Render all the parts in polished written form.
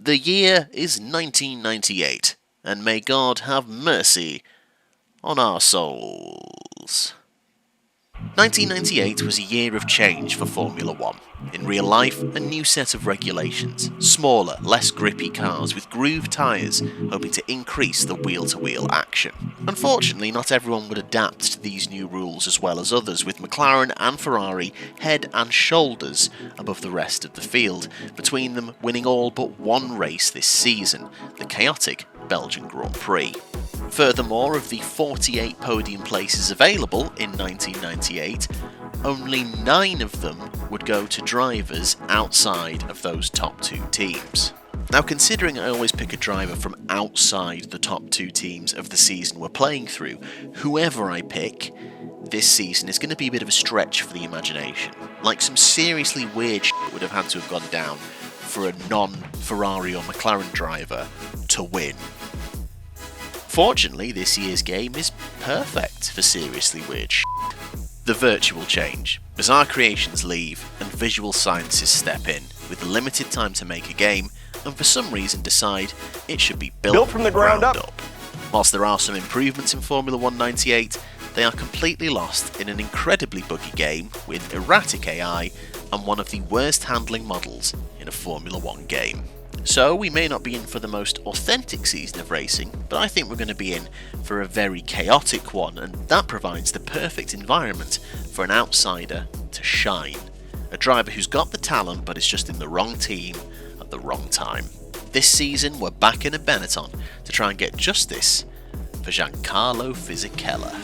The year is 1998, and may God have mercy on our souls. 1998 was a year of change for Formula One. In real life, a new set of regulations. Smaller, less grippy cars with grooved tyres, hoping to increase the wheel-to-wheel action. Unfortunately, not everyone would adapt to these new rules as well as others, with McLaren and Ferrari head and shoulders above the rest of the field, between them winning all but one race this season, the chaotic Belgian Grand Prix. Furthermore, of the 48 podium places available in 1998, only 9 of them would go to drivers outside of those top 2 teams. Now, considering I always pick a driver from outside the top 2 teams of the season we're playing through, whoever I pick this season is going to be a bit of a stretch for the imagination. Like, some seriously weird shit would have had to have gone down for a non-Ferrari or McLaren driver to win. Fortunately, this year's game is perfect for seriously weird shit. The virtual change. Bizarre creations leave, and Visual Sciences step in, with limited time to make a game, and for some reason decide it should be built from the ground up. Whilst there are some improvements in Formula 1 98, they are completely lost in an incredibly buggy game with erratic AI and one of the worst handling models in a Formula 1 game. So we may not be in for the most authentic season of racing, but I think we're going to be in for a very chaotic one, and that provides the perfect environment for an outsider to shine. A driver who's got the talent but is just in the wrong team at the wrong time. This season we're back in a Benetton to try and get justice for Giancarlo Fisichella.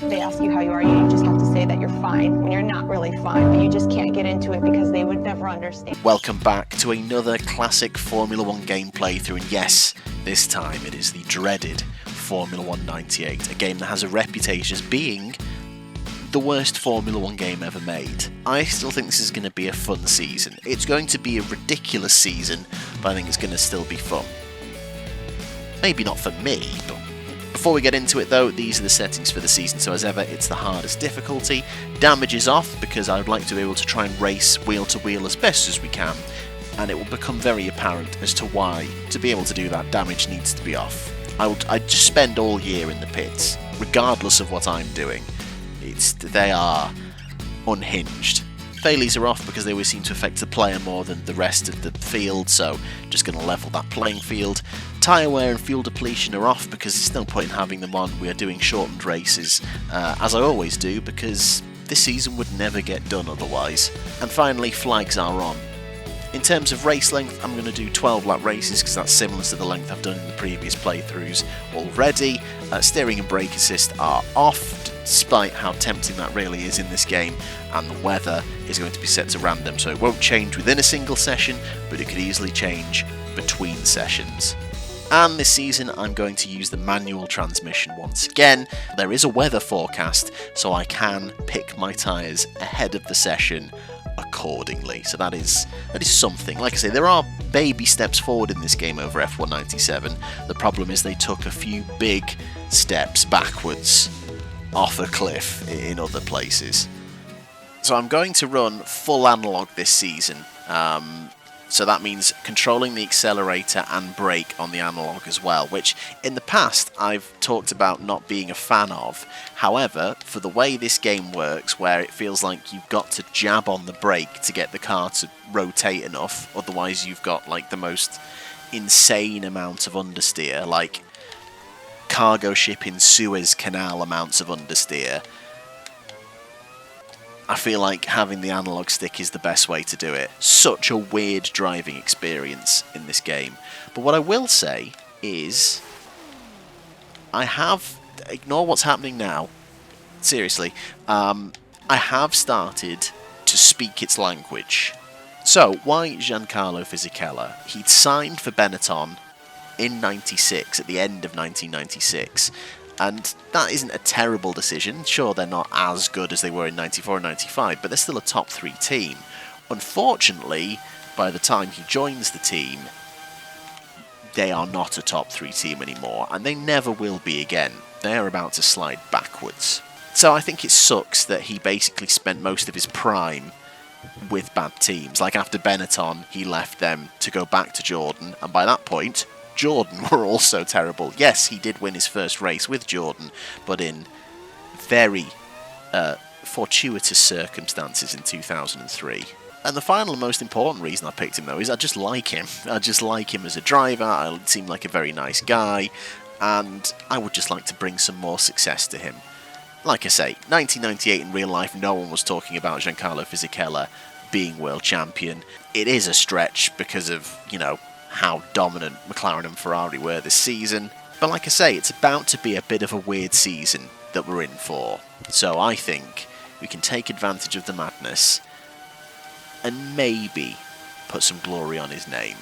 They ask you how you are, you just have to say that you're fine when you're not really fine, but you just can't get into it because they would never understand. Welcome back to another classic Formula 1 game playthrough, and yes, this time it is the dreaded Formula 1 98, a game that has a reputation as being the worst Formula 1 game ever made. I still think this is going to be a fun season. It's going to be a ridiculous season, but I think it's going to still be fun. Maybe not for me, but before we get into it though, these are the settings for the season. So as ever, it's the hardest difficulty. Damage is off because I would like to be able to try and race wheel to wheel as best as we can, and it will become very apparent as to why, to be able to do that, damage needs to be off. I just spend all year in the pits, regardless of what I'm doing. They are unhinged. Failies are off because they always seem to affect the player more than the rest of the field, so just going to level that playing field. Tyre wear and fuel depletion are off because there's no point in having them on. We are doing shortened races, as I always do, because this season would never get done otherwise. And finally, flags are on. In terms of race length, I'm going to do 12 lap races because that's similar to the length I've done in the previous playthroughs already. Steering and brake assist are off, despite how tempting that really is in this game, and the weather is going to be set to random, so it won't change within a single session, but it could easily change between sessions. And this season I'm going to use the manual transmission once again. There is a weather forecast, so I can pick my tyres ahead of the session accordingly. So that is something. Like I say, there are baby steps forward in this game over F1 97. The problem is they took a few big steps backwards off a cliff in other places. So I'm going to run full analog this season. So that means controlling the accelerator and brake on the analog as well, which in the past I've talked about not being a fan of. However, for the way this game works, where it feels like you've got to jab on the brake to get the car to rotate enough, otherwise you've got like the most insane amount of understeer, like cargo ship in Suez Canal amounts of understeer. I feel like having the analog stick is the best way to do it. Such a weird driving experience in this game. But what I will say is, ignore what's happening now, seriously, I have started to speak its language. So, why Giancarlo Fisichella? He'd signed for Benetton in 96, at the end of 1996. And that isn't a terrible decision. Sure, they're not as good as they were in 94 and 95, but they're still a top 3 team. Unfortunately, by the time he joins the team, they are not a top 3 team anymore, and they never will be again. They are about to slide backwards. So I think it sucks that he basically spent most of his prime with bad teams. Like after Benetton, he left them to go back to Jordan, and by that point, Jordan were also terrible. Yes, he did win his first race with Jordan, but in very fortuitous circumstances in 2003. And the final and most important reason I picked him, though, is I just like him. I just like him as a driver. He seemed like a very nice guy, and I would just like to bring some more success to him. Like I say, 1998 in real life, no one was talking about Giancarlo Fisichella being world champion. It is a stretch because of, how dominant McLaren and Ferrari were this season. But like I say, it's about to be a bit of a weird season that we're in for. So I think we can take advantage of the madness and maybe put some glory on his name.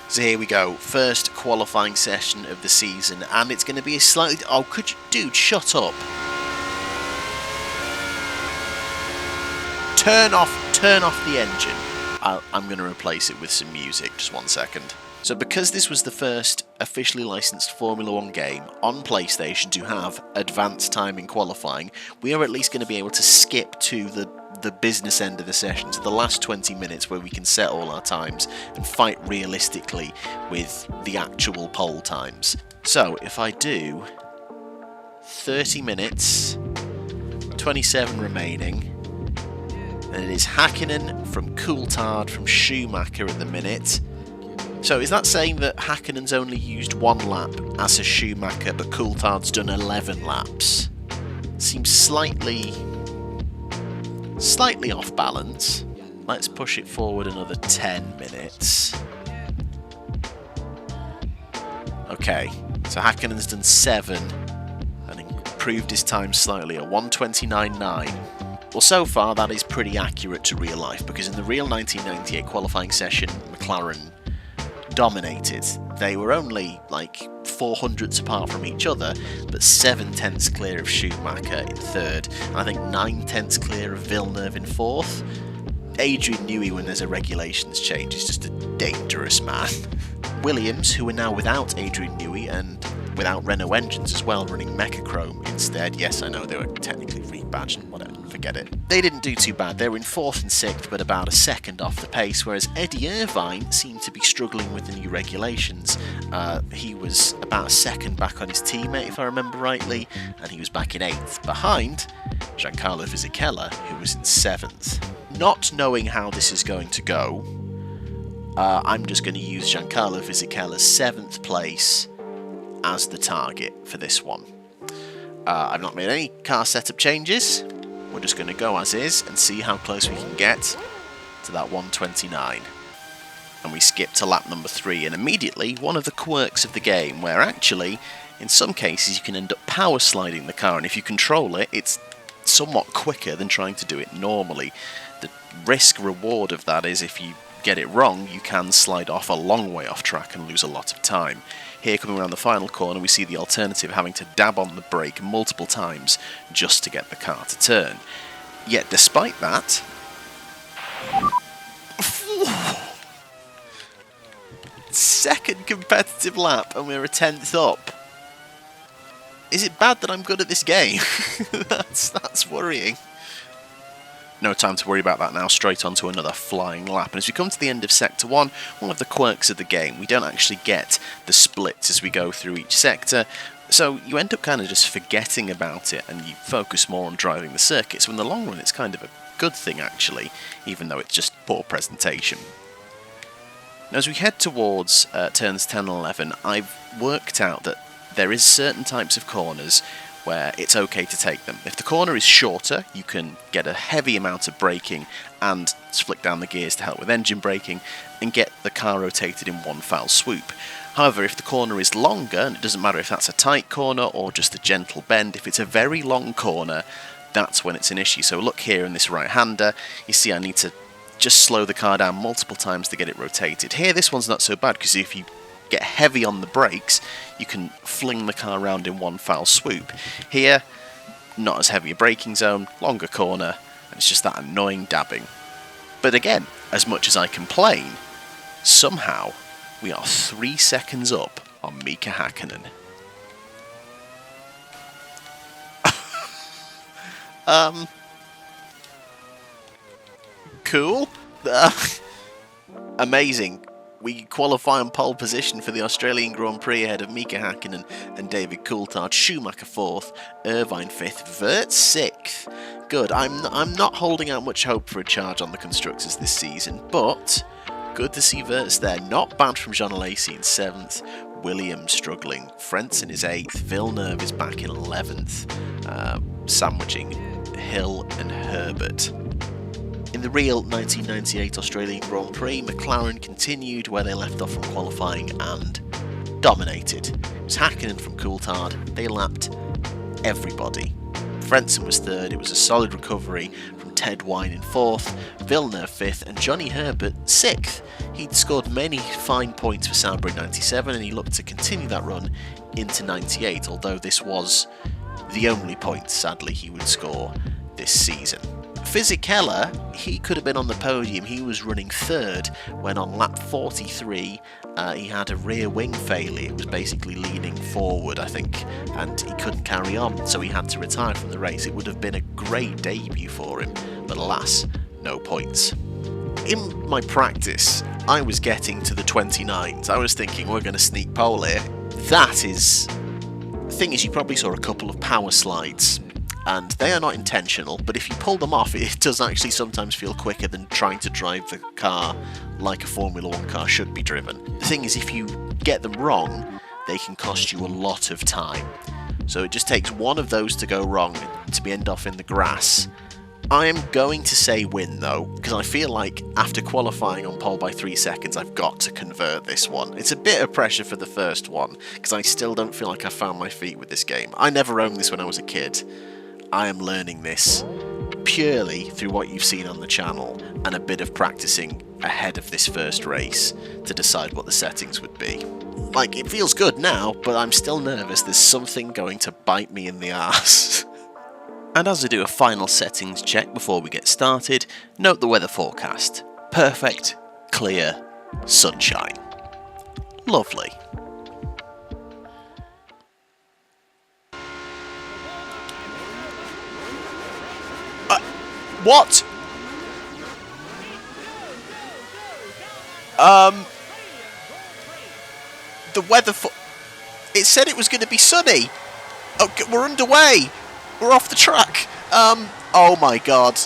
So here we go, first qualifying session of the season, and it's going to be a slightly... Oh, could you... Dude, shut up. Turn off the engine. I'm going to replace it with some music, just 1 second. So because this was the first officially licensed Formula 1 game on PlayStation to have advanced timing qualifying, we are at least going to be able to skip to the business end of the session, to the last 20 minutes where we can set all our times and fight realistically with the actual pole times. So if I do 30 minutes, 27 remaining, and it is Häkkinen from Coulthard from Schumacher at the minute. So is that saying that Häkkinen's only used 1 lap as a Schumacher, but Coulthard's done 11 laps? Seems slightly off balance. Let's push it forward another 10 minutes. Okay, so Häkkinen's done 7 and improved his time slightly at 1:29.9. Well, so far that is pretty accurate to real life, because in the real 1998 qualifying session, McLaren dominated. They were only like 400ths apart from each other, but 7/10ths clear of Schumacher in 3rd, and I think 9/10ths clear of Villeneuve in 4th. Adrian Newey, when there's a regulations change, is just a dangerous man. Williams, who are now without Adrian Newey and without Renault engines as well, running Mechachrome instead. Yes, I know they were technically rebadged and whatever, forget it. They didn't do too bad. They were in 4th and 6th, but about a second off the pace, whereas Eddie Irvine seemed to be struggling with the new regulations. He was about a second back on his teammate, if I remember rightly, and he was back in 8th, behind Giancarlo Fisichella, who was in 7th. Not knowing how this is going to go, I'm just going to use Giancarlo Fisichella's 7th place as the target for this one. I've not made any car setup changes. We're just going to go as is and see how close we can get to that 1:29. And we skip to lap number 3, and immediately one of the quirks of the game, where actually in some cases you can end up power sliding the car, and if you control it, it's somewhat quicker than trying to do it normally. The risk reward of that is if you get it wrong, you can slide off a long way off track and lose a lot of time. Here, coming around the final corner, we see the alternative having to dab on the brake multiple times just to get the car to turn. Yet despite that, second competitive lap and we're a 10th up. Is it bad that I'm good at this game? that's worrying. No time to worry about that now, straight on to another flying lap. And as we come to the end of Sector 1, one of the quirks of the game, we don't actually get the splits as we go through each sector, so you end up kind of just forgetting about it and you focus more on driving the circuit. So in the long run it's kind of a good thing actually, even though it's just poor presentation. Now as we head towards turns 10 and 11, I've worked out that there is certain types of corners where it's okay to take them. If the corner is shorter, you can get a heavy amount of braking and flick down the gears to help with engine braking and get the car rotated in one foul swoop. However, if the corner is longer, and it doesn't matter if that's a tight corner or just a gentle bend, if it's a very long corner, that's when it's an issue. So look here in this right-hander, you see I need to just slow the car down multiple times to get it rotated. Here, this one's not so bad, because if you get heavy on the brakes, you can fling the car around in one foul swoop. Here, not as heavy a braking zone, longer corner, and it's just that annoying dabbing. But again, as much as I complain, somehow We are 3 seconds up on Mika Hakkinen. Cool. Amazing. We qualify on pole position for the Australian Grand Prix ahead of Mika Hakkinen and David Coulthard. Schumacher 4th, Irvine 5th, Vert 6th. Good. I'm not holding out much hope for a charge on the constructors this season, but good to see Vert's there. Not bad from Jean Alesi in 7th. Williams struggling. Frentzen is 8th. Villeneuve is back in 11th. Sandwiching Hill and Herbert. In the real 1998 Australian Grand Prix, McLaren continued where they left off from qualifying and dominated. It was Hakkinen from Coulthard. They lapped everybody. Frentzen was 3rd. It was a solid recovery from Ted Wine in 4th, Villeneuve 5th, and Johnny Herbert 6th. He'd scored many fine points for Sauber in 97, and he looked to continue that run into 98, although this was the only point, sadly, he would score this season. Fisichella, he could have been on the podium. He was running 3rd when on lap 43 he had a rear wing failure. It was basically leaning forward, I think, and he couldn't carry on, so he had to retire from the race. It would have been a great debut for him, but alas, no points. In my practice, I was getting to the 29s. I was thinking, we're going to sneak pole here. That is... The thing is, you probably saw a couple of power slides, and they are not intentional, but if you pull them off, it does actually sometimes feel quicker than trying to drive the car like a Formula 1 car should be driven. The thing is, if you get them wrong, they can cost you a lot of time. So it just takes one of those to go wrong to be end off in the grass. I am going to say win though, because I feel like after qualifying on pole by 3 seconds, I've got to convert this one. It's a bit of pressure for the first one, because I still don't feel like I found my feet with this game. I never owned this when I was a kid. I am learning this purely through what you've seen on the channel and a bit of practicing ahead of this first race to decide what the settings would be. Like, it feels good now, but I'm still nervous. There's something going to bite me in the arse. And as I do a final settings check before we get started, note the weather forecast. Perfect, clear, sunshine. Lovely. What? The weather it said it was going to be sunny. Okay, we're underway. We're off the track. Oh my god.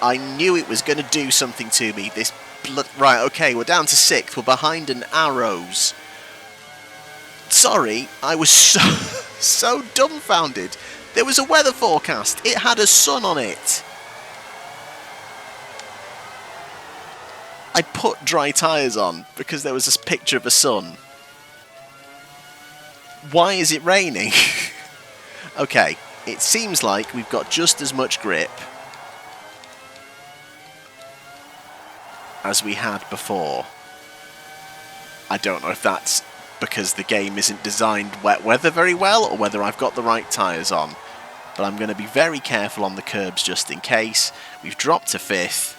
I knew it was going to do something to me. This right, okay, we're down to 6th. We're behind an arrows. Sorry, I was so dumbfounded. There was a weather forecast. It had a sun on it. I put dry tyres on because there was this picture of a sun. Why is it raining? Okay, it seems like we've got just as much grip as we had before. I don't know if that's because the game isn't designed wet weather very well or whether I've got the right tyres on. But I'm going to be very careful on the curbs just in case. We've dropped to 5th.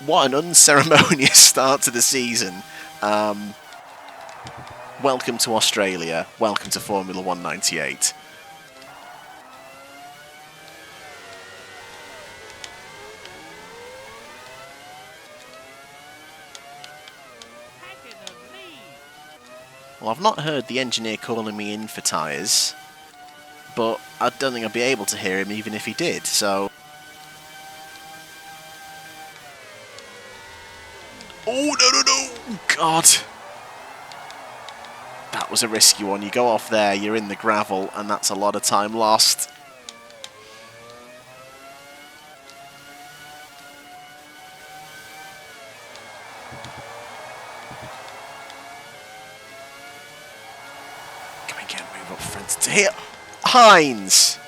What an unceremonious start to the season. Welcome to Australia. Welcome to Formula 198. Well, I've not heard the engineer calling me in for tyres, but I don't think I'd be able to hear him even if he did, so... Oh, no! God! That was a risky one. You go off there, you're in the gravel, and that's a lot of time lost. Come again, move up front to here. Heinz!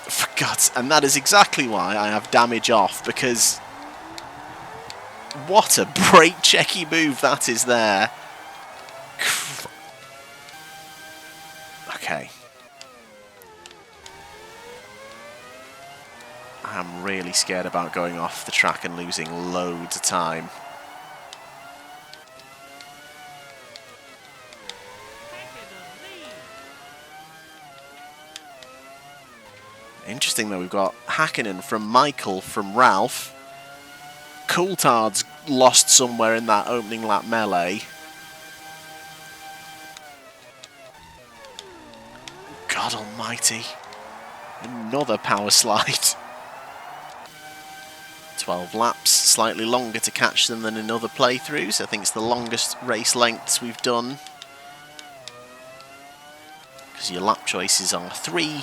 For God's... And that is exactly why I have damage off, because... What a brake checky move that is there. Okay. I'm really scared about going off the track and losing loads of time. Interesting though, we've got Hakkinen from Michael from Ralph. Coulthard's lost somewhere in that opening lap melee. God almighty. Another power slide. 12 laps, slightly longer to catch them than in other playthroughs. I think it's the longest race lengths we've done. Because your lap choices are 3,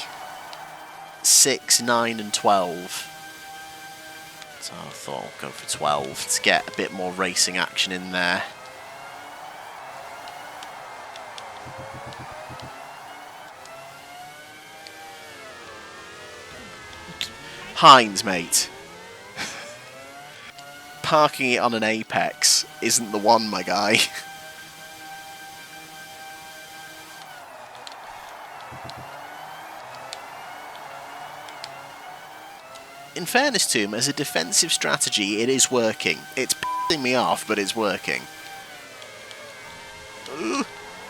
6, 9 and 12. So I thought I'll go for 12 to get a bit more racing action in there. Heinz, mate. Parking it on an apex isn't the one, my guy. In fairness to him, as a defensive strategy, it is working. It's pissing me off, but it's working.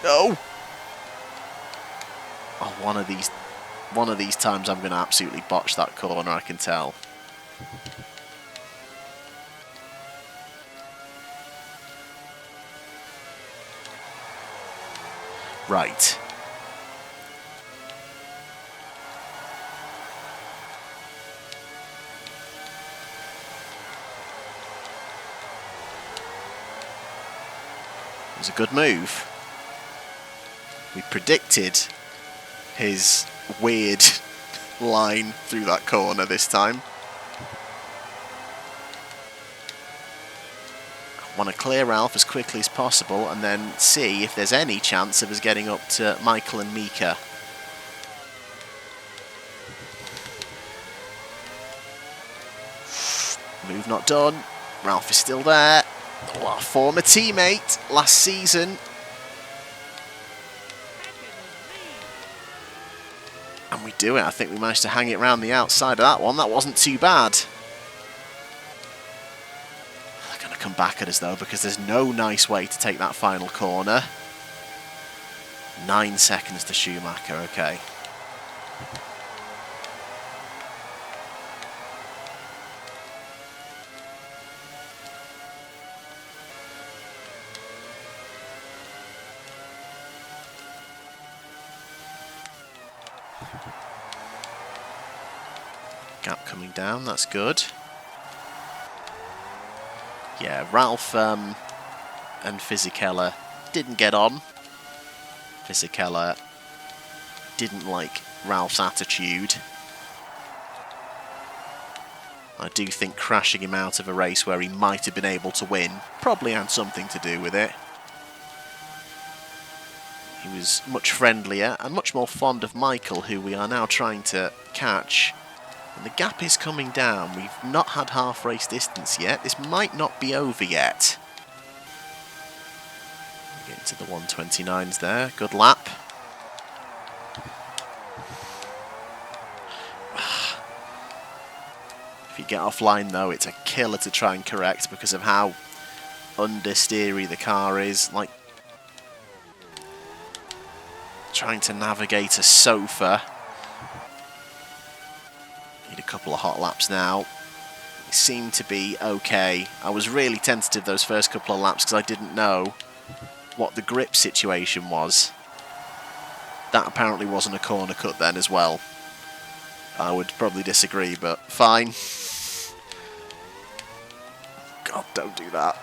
No! Oh, one of these times I'm going to absolutely botch that corner, I can tell. Right. It was a good move. We predicted his weird line through that corner this time. I want to clear Ralph as quickly as possible and then see if there's any chance of us getting up to Michael and Mika. Move not done. Ralph is still there. Oh, our former teammate last season. And we do it. I think we managed to hang it around the outside of that one. That wasn't too bad. They're going to come back at us though, because there's no nice way to take that final corner. 9 seconds to Schumacher, okay. Gap coming down, that's good. Yeah, Ralph and Fisichella didn't get on. Fisichella didn't like Ralph's attitude. I do think crashing him out of a race where he might have been able to win probably had something to do with it. He was much friendlier and much more fond of Michael, who we are now trying to catch. And the gap is coming down. We've not had half race distance yet. This might not be over yet. Get into the 129s there. Good lap. If you get offline though, it's a killer to try and correct because of how understeery the car is. Like trying to navigate a sofa. Need a couple of hot laps now. It seemed to be okay. I was really tentative those first couple of laps because I didn't know what the grip situation was. That apparently wasn't a corner cut then as well. I would probably disagree, but fine. God, don't do that.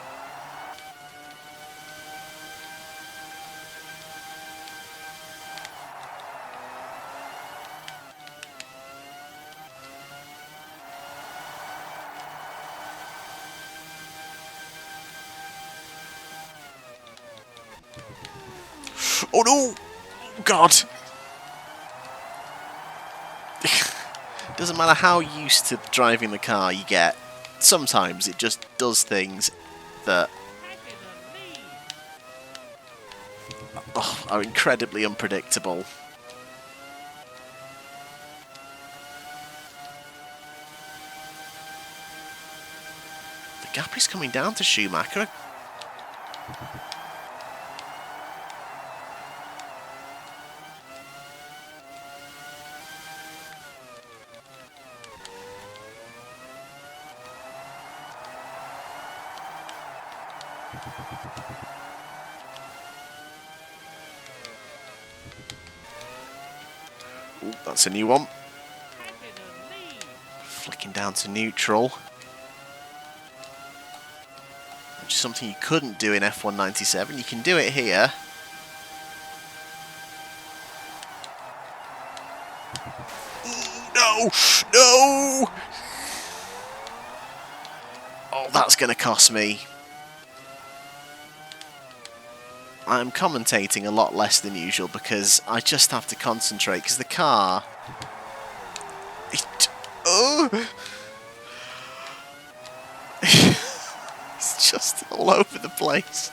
Oh no! God! Doesn't matter how used to driving the car you get, sometimes it just does things that are incredibly unpredictable. gap is coming down to Schumacher. Ooh, that's a new one. Flicking down to neutral. Which is something you couldn't do in F197. You can do it here. No! No! Oh, that's going to cost me. I'm commentating a lot less than usual because I just have to concentrate because the car... It's just all over the place.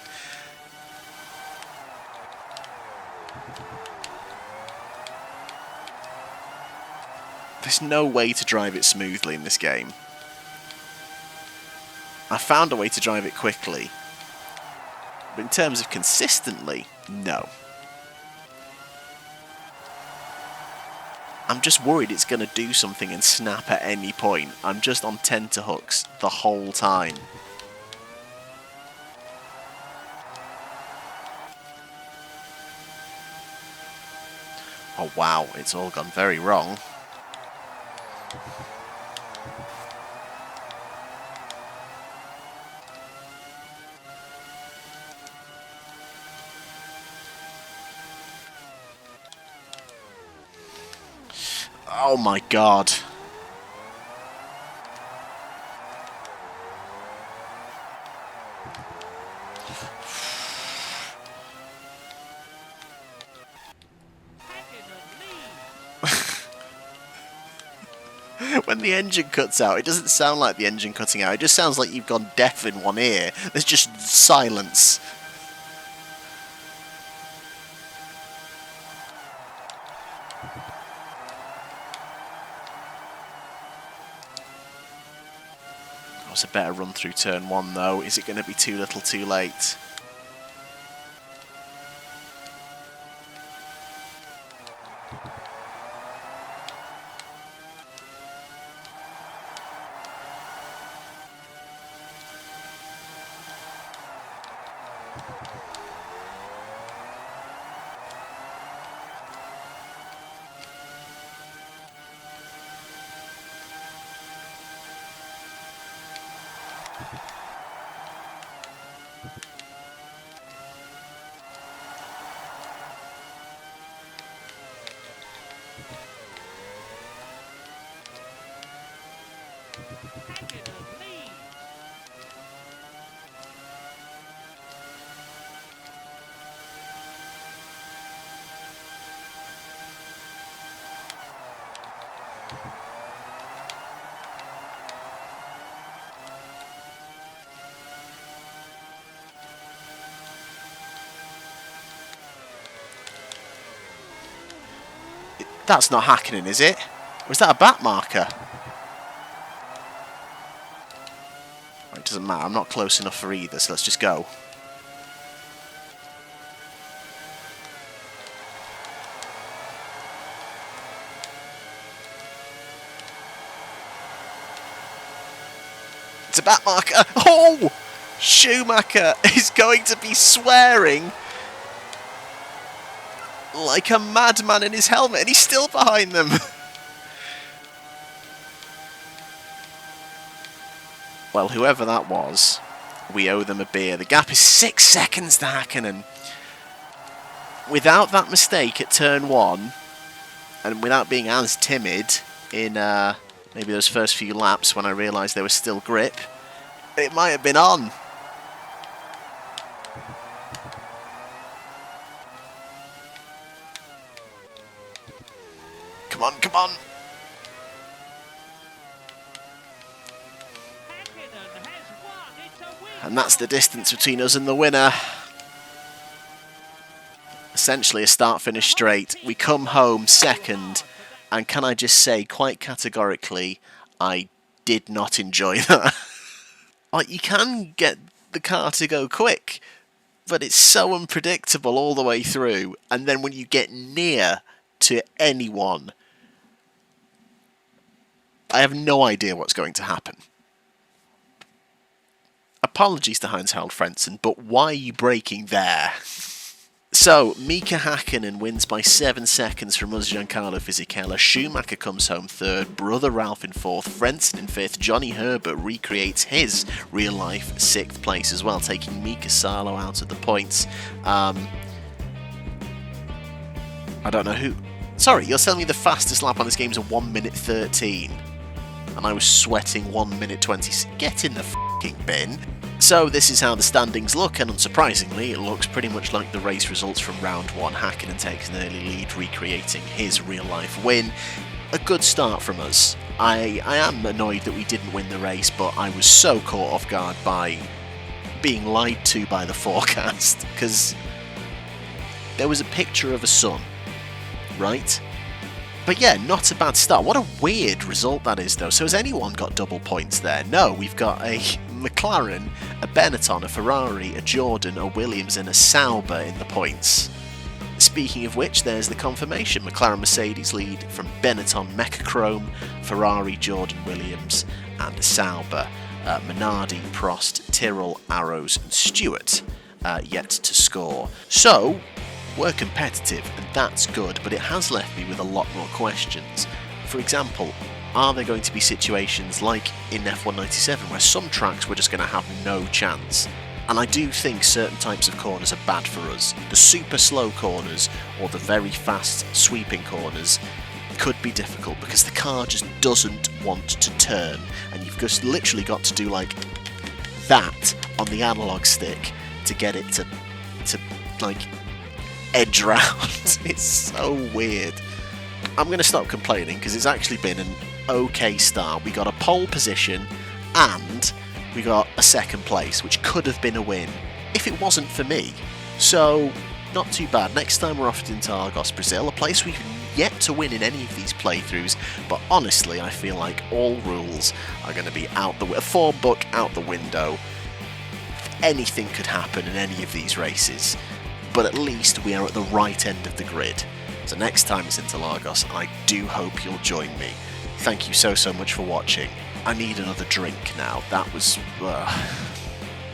There's no way to drive it smoothly in this game. I found a way to drive it quickly. But in terms of consistently, no. I'm just worried it's going to do something and snap at any point. I'm just on tenterhooks the whole time. Oh wow, it's all gone very wrong. Oh my god. When the engine cuts out, it doesn't sound like the engine cutting out. It just sounds like you've gone deaf in one ear. There's just silence. That was a better run through turn one, though. Is it going to be too little too late? That's not Hakkinen, is it? Or is that a back marker? It doesn't matter, I'm not close enough for either, so let's just go. It's a back marker. Oh! Schumacher is going to be swearing like a madman in his helmet, and he's still behind them. Well, whoever that was, we owe them a beer. The gap is 6 seconds to Hakkinen. Without that mistake at turn one, and without being as timid in maybe those first few laps when I realised there was still grip, it might have been on. Come on, come on. And that's the distance between us and the winner. Essentially a start-finish straight. We come home second, and can I just say quite categorically, I did not enjoy that. Like, you can get the car to go quick, but it's so unpredictable all the way through, and then when you get near to anyone, I have no idea what's going to happen. Apologies to Heinz-Harald Frentzen, but why are you braking there? So, Mika Hakkinen wins by 7 seconds from us, Giancarlo Fisichella. Schumacher comes home third, Brother Ralph in fourth, Frentzen in fifth. Johnny Herbert recreates his real-life 6th place as well, taking Mika Salo out of the points. I don't know who... Sorry, you're telling me the fastest lap on this game is a 1 minute 13, and I was sweating 1 minute 20. Get in the f***ing bin. So this is how the standings look, and unsurprisingly, it looks pretty much like the race results from round 1. Hakkinen takes an early lead, recreating his real-life win. A good start from us. I am annoyed that we didn't win the race, but I was so caught off guard by being lied to by the forecast, because there was a picture of a sun, right? But yeah, not a bad start. What a weird result that is, though. So has anyone got double points there? No, we've got a McLaren, a Benetton, a Ferrari, a Jordan, a Williams and a Sauber in the points. Speaking of which, there's the confirmation. McLaren Mercedes lead from Benetton, Mechachrome, Ferrari, Jordan, Williams and Sauber. Minardi, Prost, Tyrrell, Arrows and Stewart yet to score. So, we're competitive, and that's good, but it has left me with a lot more questions. For example, are there going to be situations like in F197 where some tracks we're just going to have no chance? And I do think certain types of corners are bad for us. The super slow corners or the very fast sweeping corners could be difficult because the car just doesn't want to turn, and you've just literally got to do like that on the analog stick to get it to like edge round. It's so weird. I'm going to stop complaining because it's actually been an okay start. We got a pole position and we got a 2nd place, which could have been a win if it wasn't for me. So, not too bad. Next time we're off to Interlagos, Brazil, a place we've yet to win in any of these playthroughs, but honestly I feel like all rules are going to be out the form book out the window. Anything could happen in any of these races, but at least we are at the right end of the grid. So next time it's Interlagos, and I do hope you'll join me. Thank you so much for watching. I need another drink now. That was...